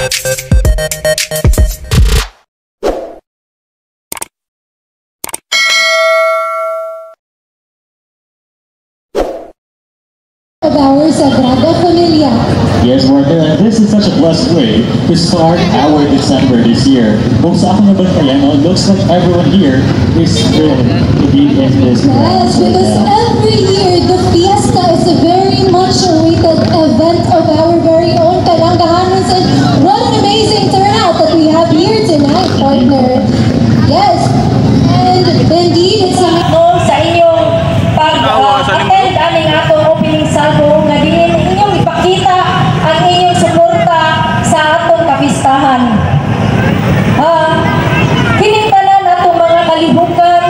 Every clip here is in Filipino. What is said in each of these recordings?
Of our Sagrada Familia. Yes, Martha, and this is such a blessed way to start our December this year. Kung sa akin naman kaya, no, it looks like everyone here is thrilled to be in this program. Yes, because every year the fiesta is a very much awaited event of our very own Kalangahanos, and what an amazing turnout that we have here tonight, partner. Yes, and indeed it's a sa inyong pag-attend aming atong opening salvo nga diin inyong ipakita ang inyong suporta sa atong kapistahan. Kining tanan atong mga kalibukan,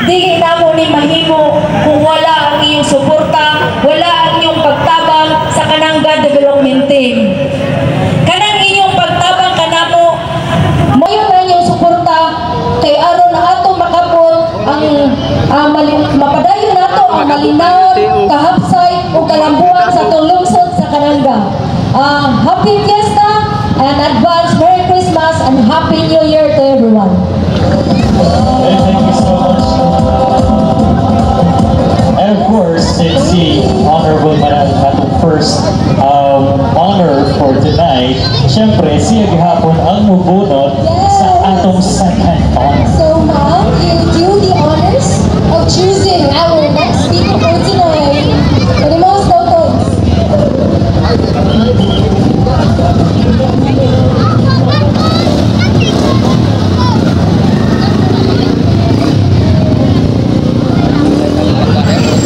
dili namo ni mahimo kung wala ang inyong suporta, wala ang inyong pagtabang sa Kanangga Development Team. Kanang inyong pagtabang kanamo, mayon ang inyong suporta kay aron na ato makapot ang mapadayon nato ang malinaw, kahapsay o kalambuan sa atong lungsod sa Kanangga. Happy Fiesta and advance Merry Christmas and Happy New Year to everyone. Thank you so much. And of course, it's the Honorable Madam atong first honor for tonight. Siyempre, siya gihapon ang mubunot sa atong second honor. So, ma'am, you do the honors of choosing our next speaker for tonight. For the most votes.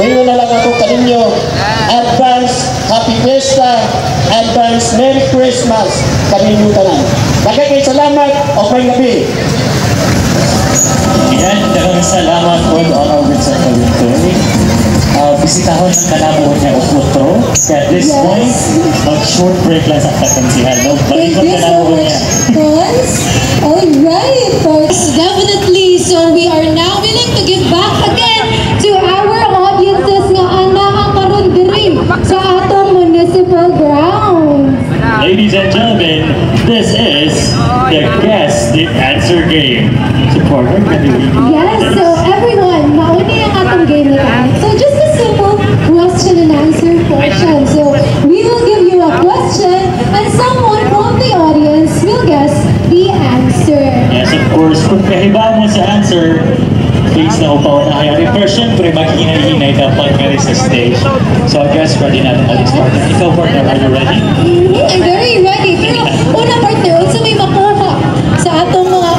Ngayon na lang ako kaninyo. Advance Happy Fiesta, advance Merry Christmas kaninyo tanan. Daghang salamat o may gabi. Yan, daghang salamat po Honorable Secretary. Bisitahon ng kanamo niya o putro. At this point, mag-short break lang sa kakansihan. No? Balikan kanamo niya. Alright, folks, definitely. So we are now willing to give back again to our audiences nga ana ang karon diri sa atong municipal grounds. Ladies and gentlemen, this is the Guess the Answer game. Supporter, can you read? Yes, so everyone, mauni ang atong game na. So just a simple question and answer portion. So we will give you a question and someone from the audience will guess the answer. Yes, of course. Kung kahiba mo sa answer, please na upaw na kayo. First, syempre, maghinay-hinay ka pag ka sa stage. So, I guess, ready natin mag-start. Ikaw, partner, are you ready? I'm very ready. Pero, una partner, also may makuha sa atong mga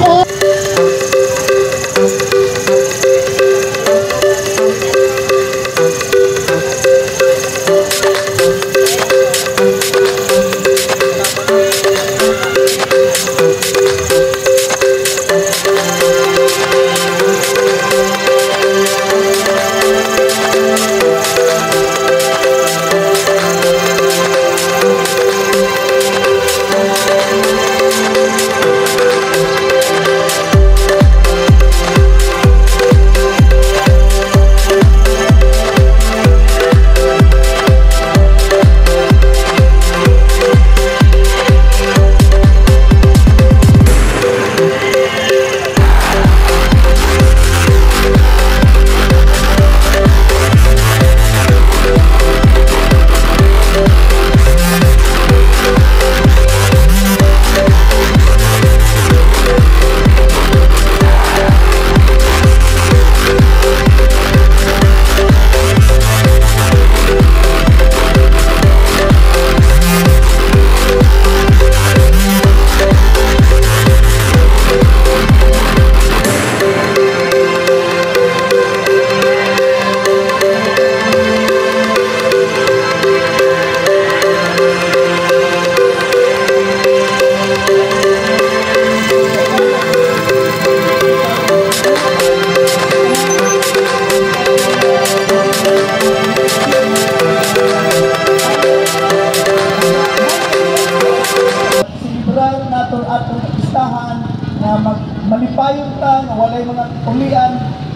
malipayon ta nga walay mga ulian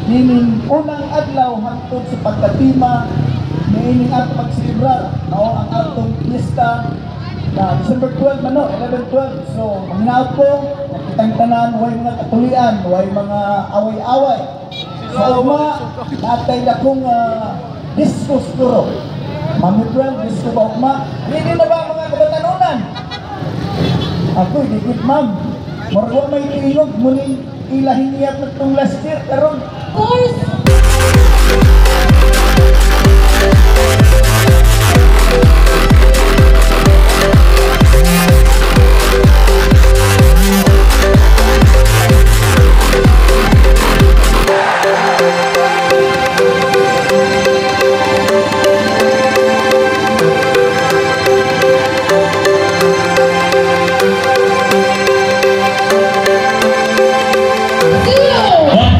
nining unang adlaw hangtod sa pagkatima niining ato pagsilibrar ang atong fiesta na December 12 man, no? 11-12. So, manghinaot ko, nakitang tanan, huwag mga katulian, huwag mga away-away. So, natay na kong disco siguro. Mami friend, disco ba ukma? Hindi na ba mga kabatanunan? Ako, dikit ma'am. Marwa may tingog, muling ilahingiyap na itong last year, karon. Of course!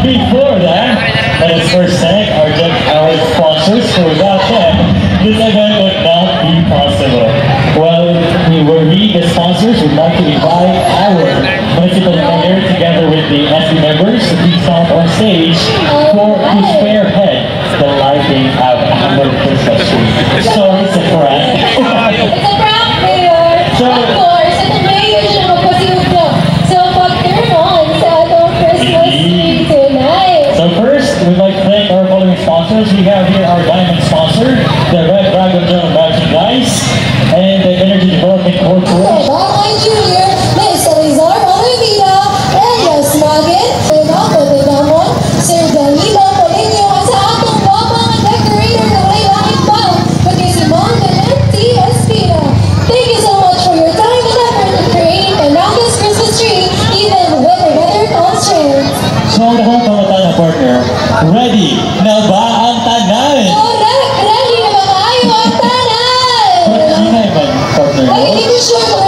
Before that, let us first thank our sponsors. So without them, this event would not be possible. Well, we the sponsors would like to invite our municipal mayor together with the SB members to please come on stage to spearhead the lighting of our Christmas tree. Sorry, it's a prank. It's a prank, Mayor! So- Of course, and the Mayor siya magpasildo. So, pag-turn on sa atong Christmas tree tonight. So first, we'd like to thank our following sponsors. We have here our diamond sponsor, the Red Dragon General Merchandise, and the Energy Development Corporation. Bangay Jr., May Salazar Olivia, Elias Magin, Renato de Damon, Sir Danilo Polino, at sa atong mga decorator na may langit pa, pati si Mom and T. Espina. Thank you so much for your time and effort in creating the longest Christmas tree, even with the weather constraints. So ang akong kamatang partner, ready na ba ang tanan? Correct! Ready na ba kayo ang tanan? Hindi na partner. Ay, hindi ko sure kung